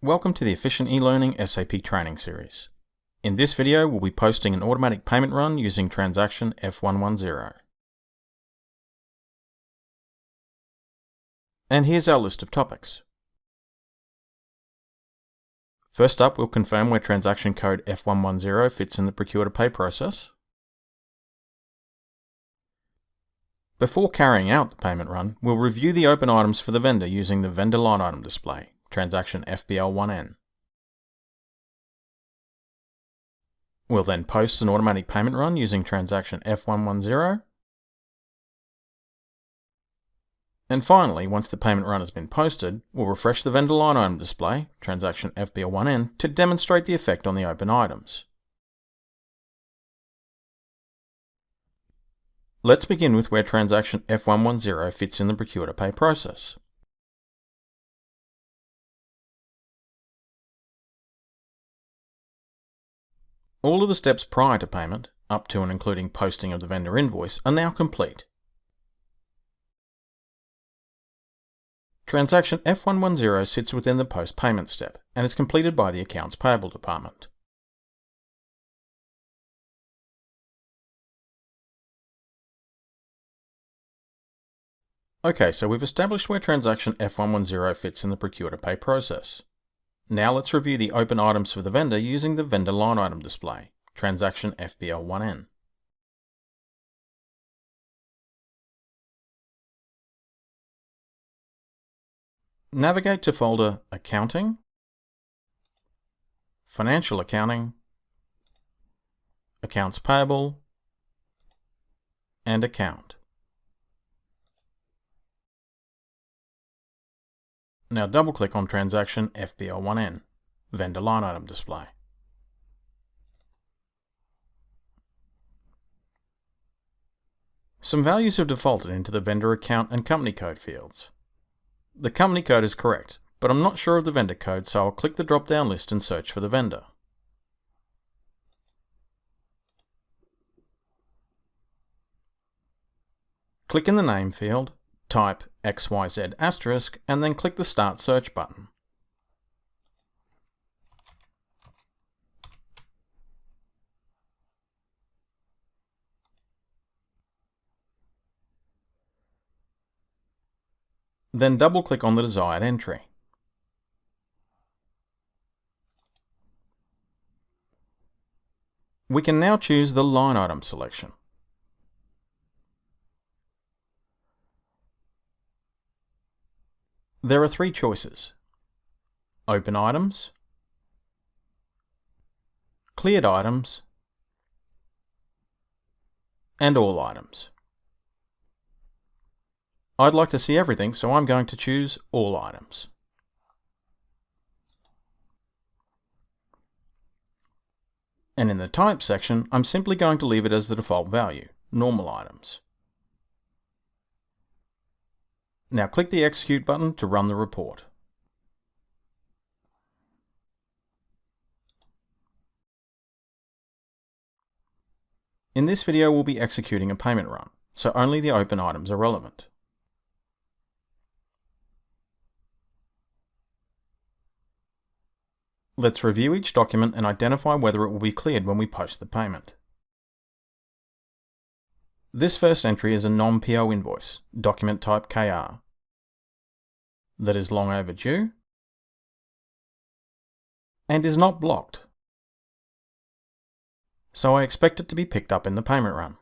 Welcome to the Efficient eLearning SAP training series. In this video, we'll be posting an automatic payment run using transaction F110. And here's our list of topics. First up, we'll confirm where transaction code F110 fits in the Procure-to-Pay process. Before carrying out the payment run, we'll review the open items for the vendor using the vendor line item display, transaction FBL1N. We'll then post an automatic payment run using transaction F110. And finally, once the payment run has been posted, we'll refresh the vendor line item display, transaction FBL1N, to demonstrate the effect on the open items. Let's begin with where transaction F110 fits in the Procure-to-Pay process. All of the steps prior to payment, up to and including posting of the vendor invoice, are now complete. Transaction F110 sits within the post-payment step and is completed by the Accounts Payable department. Okay, so we've established where transaction F110 fits in the Procure-to-Pay process. Now let's review the open items for the vendor using the vendor line item display, transaction FBL1N. Navigate to folder Accounting, Financial Accounting, Accounts Payable, and Account. Now double-click on transaction FBL1N, vendor line item display. Some values have defaulted into the vendor account and company code fields. The company code is correct, but I'm not sure of the vendor code, so I'll click the drop-down list and search for the vendor. Click in the name field, type XYZ*, and then click the Start Search button. Then double-click on the desired entry. We can now choose the line item selection. There are three choices: Open Items, Cleared Items, and All Items. I'd like to see everything, so I'm going to choose All Items. And in the Type section, I'm simply going to leave it as the default value, Normal Items. Now click the Execute button to run the report. In this video, we'll be executing a payment run, so only the open items are relevant. Let's review each document and identify whether it will be cleared when we post the payment. This first entry is a non-PO invoice, document type KR, that is long overdue and is not blocked, so I expect it to be picked up in the payment run.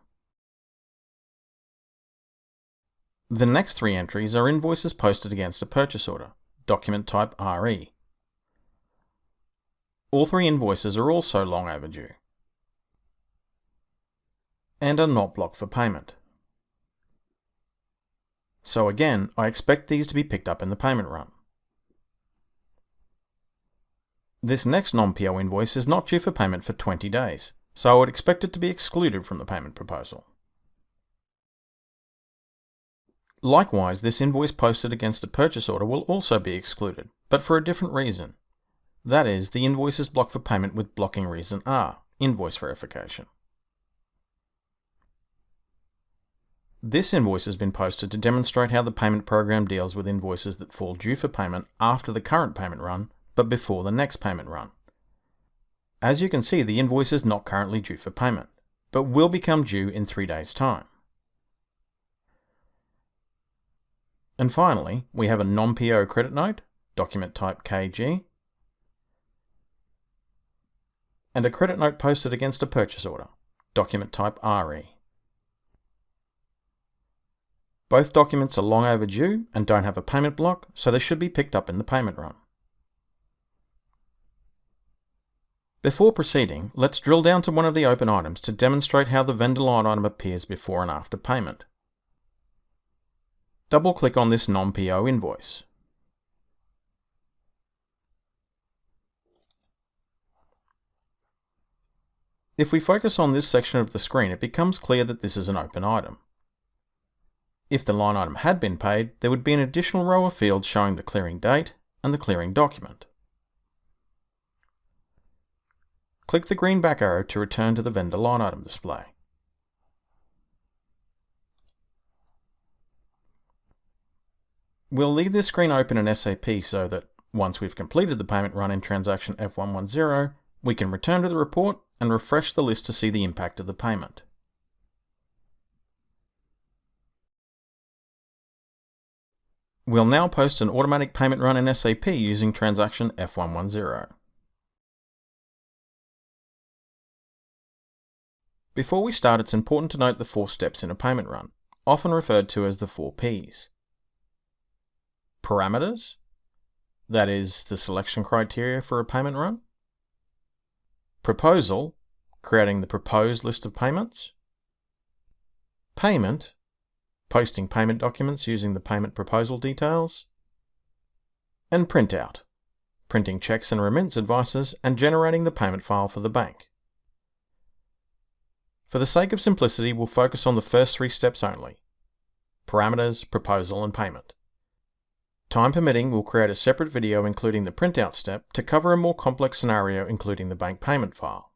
The next three entries are invoices posted against a purchase order, document type RE. All three invoices are also long overdue and are not blocked for payment. So again, I expect these to be picked up in the payment run. This next non-PO invoice is not due for payment for 20 days, so I would expect it to be excluded from the payment proposal. Likewise, this invoice posted against a purchase order will also be excluded, but for a different reason. That is, the invoice is blocked for payment with blocking reason R, invoice verification. This invoice has been posted to demonstrate how the payment program deals with invoices that fall due for payment after the current payment run, but before the next payment run. As you can see, the invoice is not currently due for payment, but will become due in 3 days' time. And finally, we have a non-PO credit note, document type KG, and a credit note posted against a purchase order, document type RE. Both documents are long overdue and don't have a payment block, so they should be picked up in the payment run. Before proceeding, let's drill down to one of the open items to demonstrate how the vendor line item appears before and after payment. Double-click on this non-PO invoice. If we focus on this section of the screen, it becomes clear that this is an open item. If the line item had been paid, there would be an additional row of fields showing the clearing date and the clearing document. Click the green back arrow to return to the vendor line item display. We'll leave this screen open in SAP so that once we've completed the payment run in transaction F110, we can return to the report and refresh the list to see the impact of the payment. We'll now post an automatic payment run in SAP using transaction F110. Before we start, it's important to note the 4 steps in a payment run, often referred to as the 4 Ps. Parameters, that is, the selection criteria for a payment run. Proposal, creating the proposed list of payments. Payment, posting payment documents using the payment proposal details. And printout, printing checks and remittance advices and generating the payment file for the bank. For the sake of simplicity, we'll focus on the first 3 steps only: parameters, proposal, and payment. Time permitting, we'll create a separate video including the printout step to cover a more complex scenario including the bank payment file.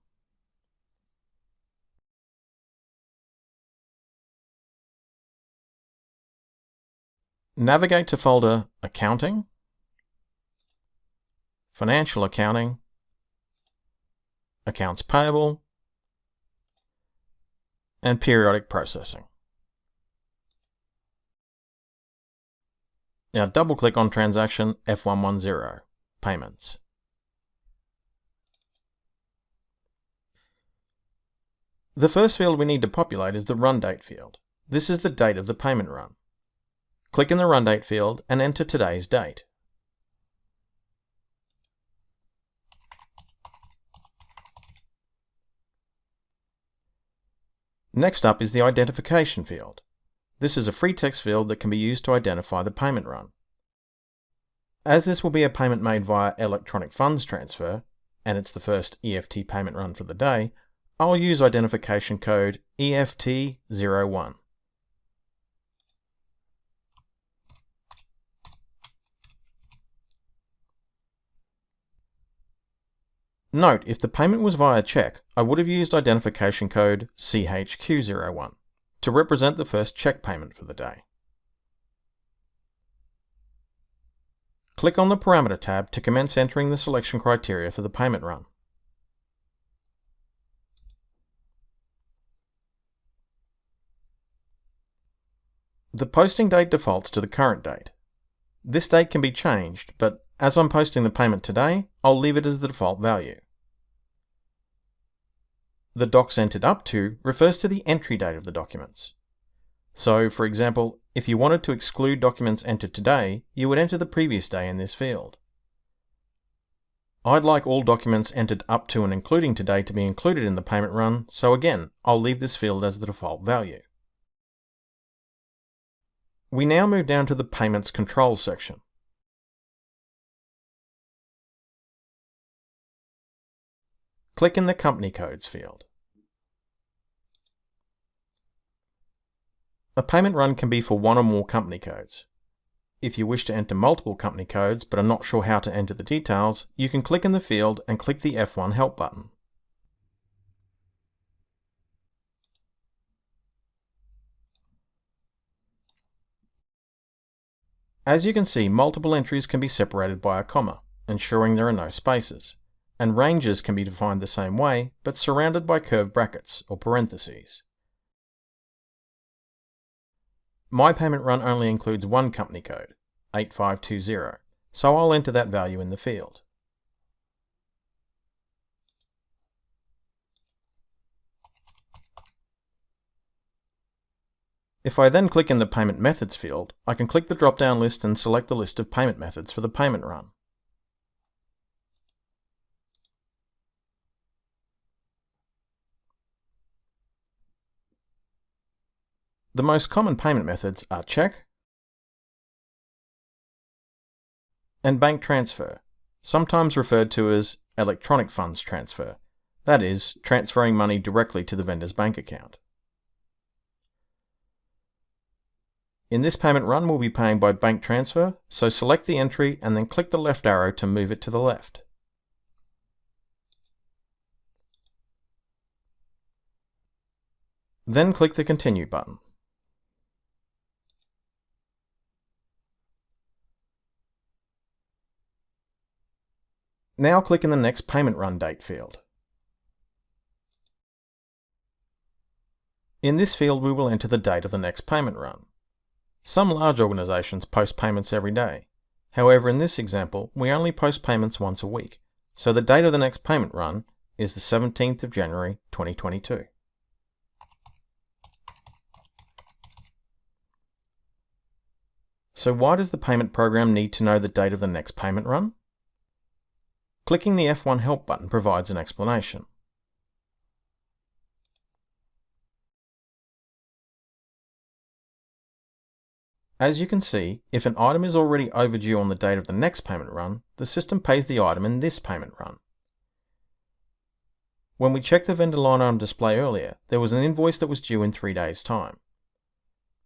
Navigate to folder Accounting, Financial Accounting, Accounts Payable, and Periodic Processing. Now double-click on transaction F110, Payments. The first field we need to populate is the run date field. This is the date of the payment run. Click in the run date field and enter today's date. Next up is the identification field. This is a free text field that can be used to identify the payment run. As this will be a payment made via electronic funds transfer, and it's the first EFT payment run for the day, I'll use identification code EFT01. Note, if the payment was via check, I would have used identification code CHQ01 to represent the first check payment for the day. Click on the Parameter tab to commence entering the selection criteria for the payment run. The posting date defaults to the current date. This date can be changed, but as I'm posting the payment today, I'll leave it as the default value. The docs entered up to refers to the entry date of the documents. So, for example, if you wanted to exclude documents entered today, you would enter the previous day in this field. I'd like all documents entered up to and including today to be included in the payment run, so again, I'll leave this field as the default value. We now move down to the Payments Controls section. Click in the Company Codes field. A payment run can be for one or more company codes. If you wish to enter multiple company codes but are not sure how to enter the details, you can click in the field and click the F1 Help button. As you can see, multiple entries can be separated by a comma, ensuring there are no spaces, and ranges can be defined the same way, but surrounded by curved brackets or parentheses. My payment run only includes one company code, 8520, so I'll enter that value in the field. If I then click in the Payment Methods field, I can click the drop-down list and select the list of payment methods for the payment run. The most common payment methods are check and bank transfer, sometimes referred to as electronic funds transfer, that is, transferring money directly to the vendor's bank account. In this payment run, we'll be paying by bank transfer, so select the entry and then click the left arrow to move it to the left. Then click the Continue button. Now click in the next payment run date field. In this field, we will enter the date of the next payment run. Some large organisations post payments every day. However, in this example, we only post payments once a week, so the date of the next payment run is the 17th of January 2022. So why does the payment program need to know the date of the next payment run? Clicking the F1 Help button provides an explanation. As you can see, if an item is already overdue on the date of the next payment run, the system pays the item in this payment run. When we checked the vendor line item display earlier, there was an invoice that was due in 3 days' time.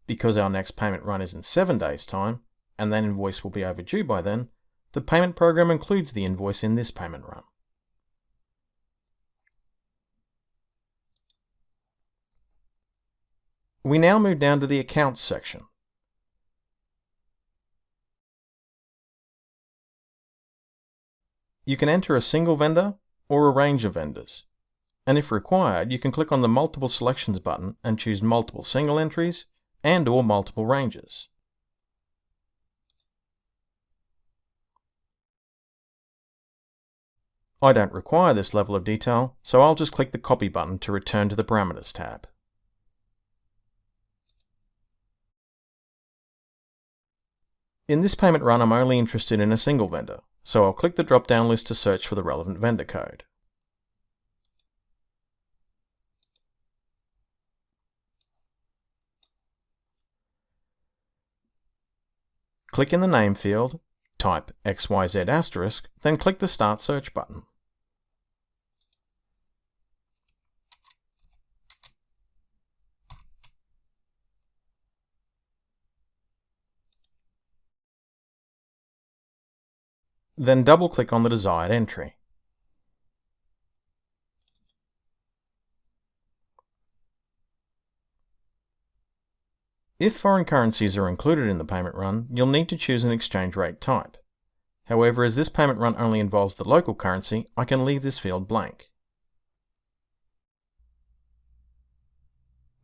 Because our next payment run is in 7 days' time, and that invoice will be overdue by then, the payment program includes the invoice in this payment run. We now move down to the Accounts section. You can enter a single vendor or a range of vendors, and if required, you can click on the Multiple Selections button and choose multiple single entries and/or multiple ranges. I don't require this level of detail, so I'll just click the Copy button to return to the Parameters tab. In this payment run, I'm only interested in a single vendor, so I'll click the drop-down list to search for the relevant vendor code. Click in the Name field, type XYZ*, then click the Start Search button. Then double-click on the desired entry. If foreign currencies are included in the payment run, you'll need to choose an exchange rate type. However, as this payment run only involves the local currency, I can leave this field blank.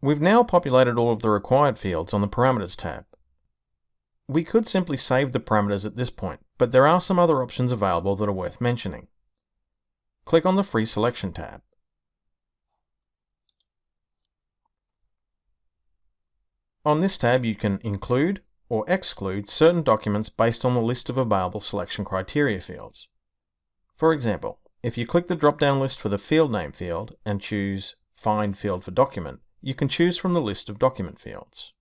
We've now populated all of the required fields on the Parameters tab. We could simply save the parameters at this point, but there are some other options available that are worth mentioning. Click on the Free Selection tab. On this tab, you can include or exclude certain documents based on the list of available selection criteria fields. For example, if you click the drop-down list for the Field Name field and choose Find Field for Document, you can choose from the list of document fields.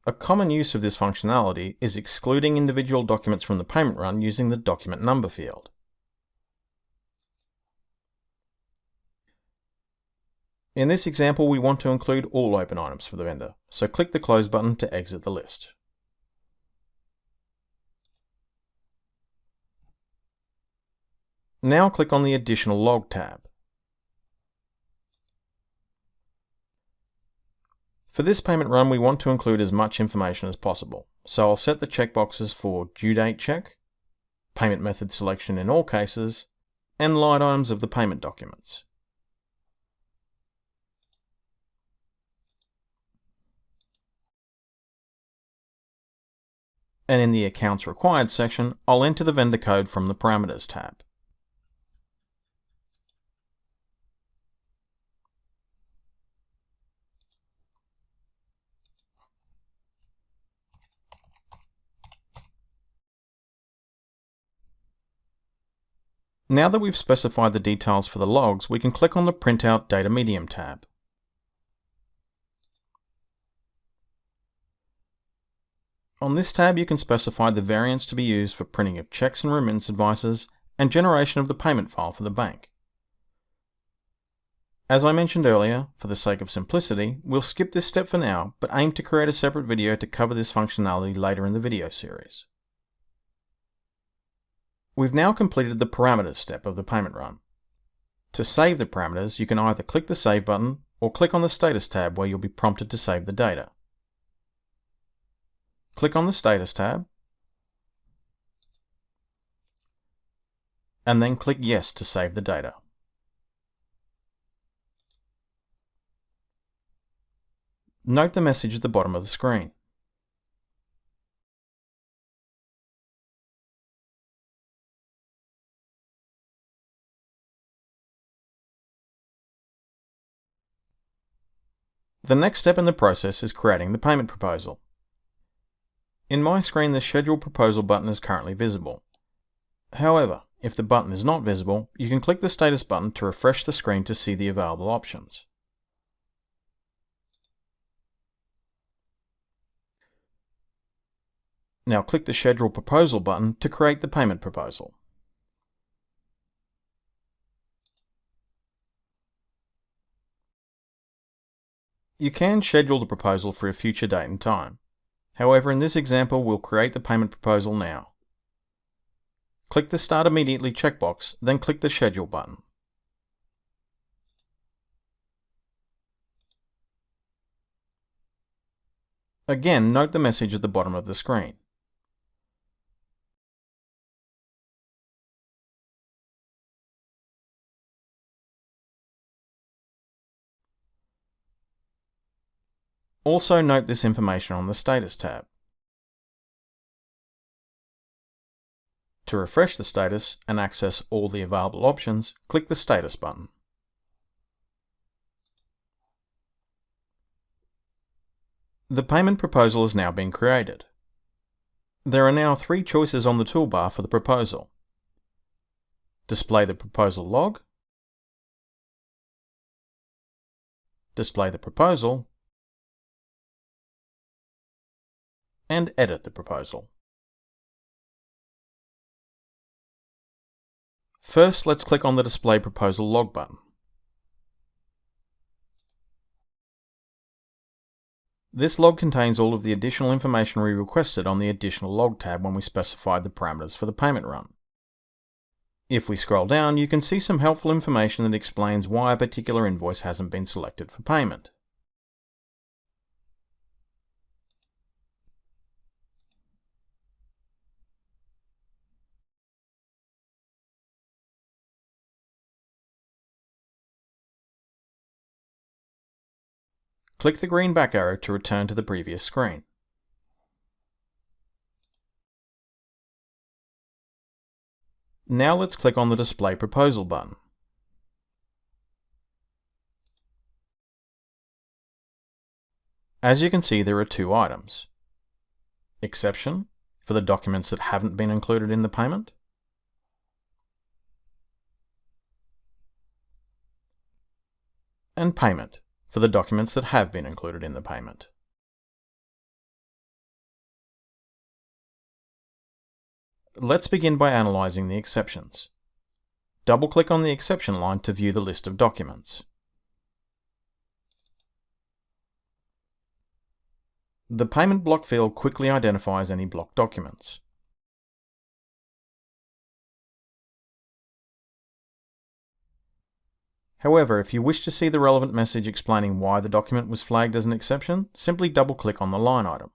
A common use of this functionality is excluding individual documents from the payment run using the Document Number field. In this example, we want to include all open items for the vendor, so click the Close button to exit the list. Now click on the Additional Log tab. For this payment run, we want to include as much information as possible, so I'll set the checkboxes for Due Date Check, Payment Method Selection in all cases, and line items of the payment documents. And in the Accounts Required section, I'll enter the vendor code from the Parameters tab. Now that we've specified the details for the logs, we can click on the Printout Data Medium tab. On this tab, you can specify the variants to be used for printing of checks and remittance advices and generation of the payment file for the bank. As I mentioned earlier, for the sake of simplicity, we'll skip this step for now, but aim to create a separate video to cover this functionality later in the video series. We've now completed the parameters step of the payment run. To save the parameters, you can either click the Save button or click on the Status tab where you'll be prompted to save the data. Click on the Status tab, and then click Yes to save the data. Note the message at the bottom of the screen. The next step in the process is creating the payment proposal. In my screen, the Schedule Proposal button is currently visible. However, if the button is not visible, you can click the Status button to refresh the screen to see the available options. Now click the Schedule Proposal button to create the payment proposal. You can schedule the proposal for a future date and time. However, in this example, we'll create the payment proposal now. Click the Start Immediately checkbox, then click the Schedule button. Again, note the message at the bottom of the screen. Also note this information on the Status tab. To refresh the status and access all the available options, click the Status button. The payment proposal has now been created. There are now 3 choices on the toolbar for the proposal. Display the proposal log, display the proposal, and edit the proposal. First, let's click on the Display Proposal Log button. This log contains all of the additional information we requested on the Additional Log tab when we specified the parameters for the payment run. If we scroll down, you can see some helpful information that explains why a particular invoice hasn't been selected for payment. Click the green back arrow to return to the previous screen. Now let's click on the Display Proposal button. As you can see, there are 2 items. Exception, for the documents that haven't been included in the payment. And Payment, for the documents that have been included in the payment. Let's begin by analysing the exceptions. Double-click on the exception line to view the list of documents. The Payment Block field quickly identifies any blocked documents. However, if you wish to see the relevant message explaining why the document was flagged as an exception, simply double-click on the line item.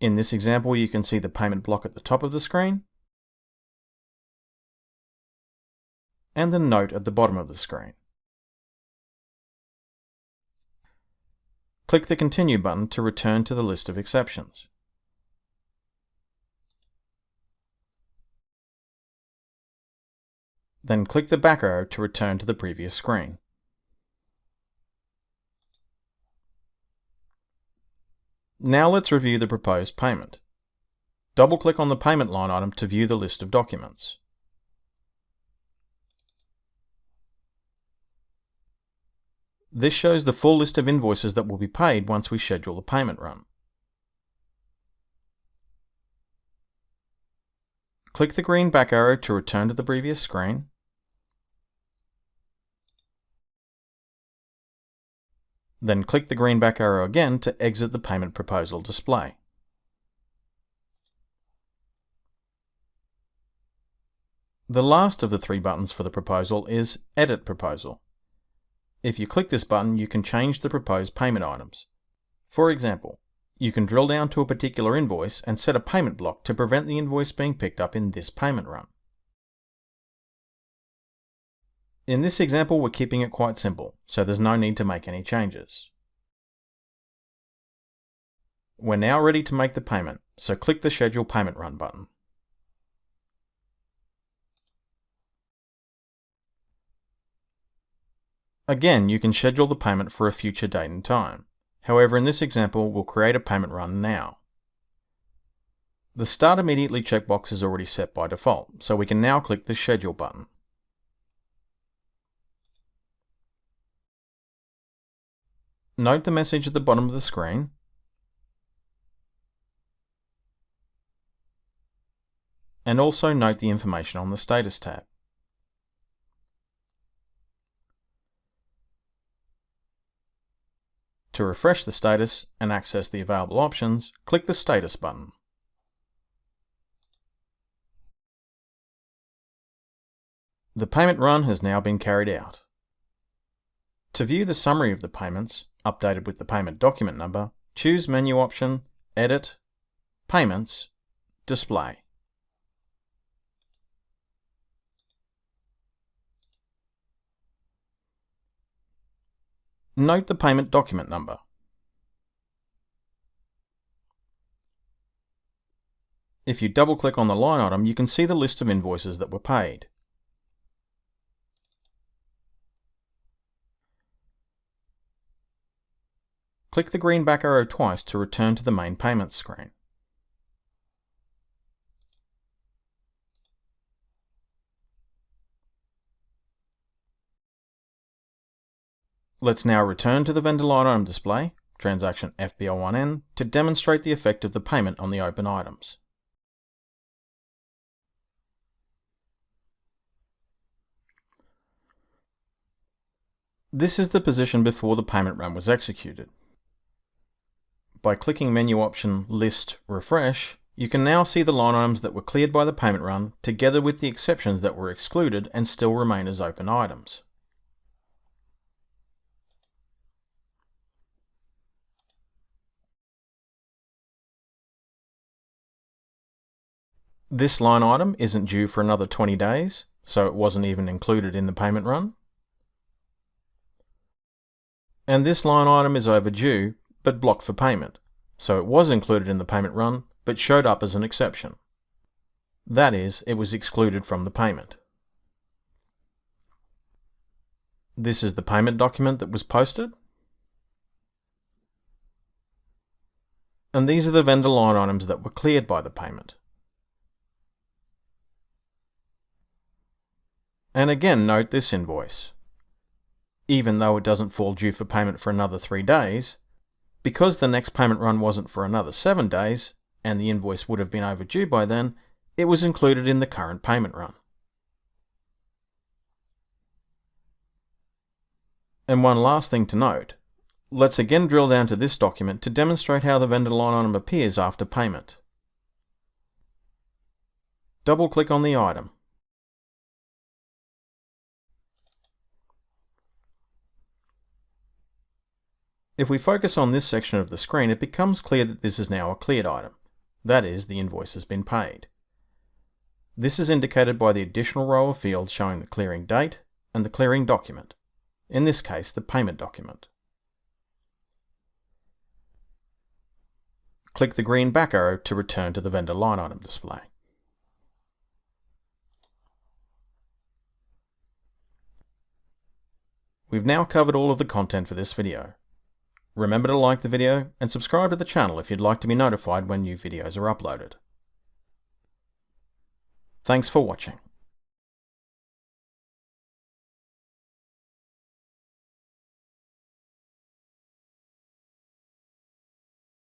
In this example, you can see the payment block at the top of the screen and the note at the bottom of the screen. Click the Continue button to return to the list of exceptions. Then click the back arrow to return to the previous screen. Now let's review the proposed payment. Double-click on the payment line item to view the list of documents. This shows the full list of invoices that will be paid once we schedule the payment run. Click the green back arrow to return to the previous screen. Then click the green back arrow again to exit the payment proposal display. The last of the three buttons for the proposal is Edit Proposal. If you click this button, you can change the proposed payment items. For example, you can drill down to a particular invoice and set a payment block to prevent the invoice being picked up in this payment run. In this example, we're keeping it quite simple, so there's no need to make any changes. We're now ready to make the payment, so click the Schedule Payment Run button. Again, you can schedule the payment for a future date and time. However, in this example, we'll create a payment run now. The Start Immediately checkbox is already set by default, so we can now click the Schedule button. Note the message at the bottom of the screen, and also note the information on the Status tab. To refresh the status and access the available options, click the Status button. The payment run has now been carried out. To view the summary of the payments, updated with the payment document number, choose Menu option, Edit, Payments, Display. Note the payment document number. If you double-click on the line item, you can see the list of invoices that were paid. Click the green back arrow twice to return to the main payments screen. Let's now return to the vendor line item display, transaction FBL1N, to demonstrate the effect of the payment on the open items. This is the position before the payment run was executed. By clicking Menu option List Refresh, you can now see the line items that were cleared by the payment run, together with the exceptions that were excluded and still remain as open items. This line item isn't due for another 20 days, so it wasn't even included in the payment run. And this line item is overdue, but blocked for payment, so it was included in the payment run, but showed up as an exception. That is, it was excluded from the payment. This is the payment document that was posted. And these are the vendor line items that were cleared by the payment. And again, note this invoice. Even though it doesn't fall due for payment for another 3 days, because the next payment run wasn't for another 7 days, and the invoice would have been overdue by then, it was included in the current payment run. And one last thing to note, let's again drill down to this document to demonstrate how the vendor line item appears after payment. Double-click on the item. If we focus on this section of the screen, it becomes clear that this is now a cleared item. That is, the invoice has been paid. This is indicated by the additional row of fields showing the clearing date and the clearing document, in this case the payment document. Click the green back arrow to return to the vendor line item display. We've now covered all of the content for this video. Remember to like the video and subscribe to the channel if you'd like to be notified when new videos are uploaded. Thanks for watching.